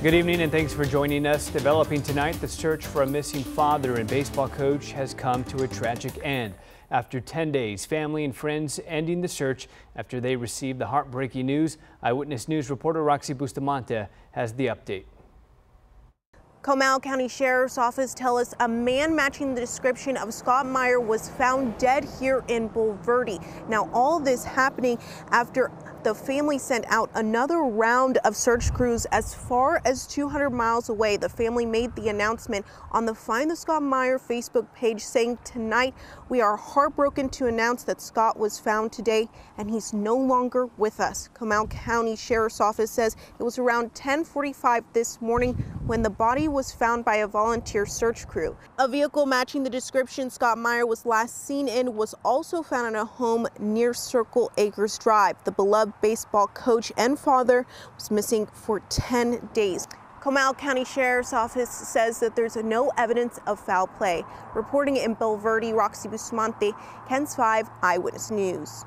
Good evening and thanks for joining us. Developing tonight, the search for a missing father and baseball coach has come to a tragic end. After 10 days, family and friends ending the search after they received the heartbreaking news. Eyewitness News reporter Roxy Bustamante has the update. Comal County Sheriff's Office tell us a man matching the description of Scott Meyer was found dead here in Bulverde. Now, all this happening after the family sent out another round of search crews as far as 200 miles away. The family made the announcement on the Find the Scott Meyer Facebook page saying, "Tonight, we are heartbroken to announce that Scott was found today and he's no longer with us." Comal County Sheriff's Office says it was around 10:45 this morning when the body was found by a volunteer search crew. A vehicle matching the description Scott Meyer was last seen in was also found in a home near Circle Acres Drive. The beloved baseball coach and father was missing for 10 days. Comal County Sheriff's Office says that there's no evidence of foul play. Reporting in Bulverde, Roxy Bustamante, KENS 5 Eyewitness News.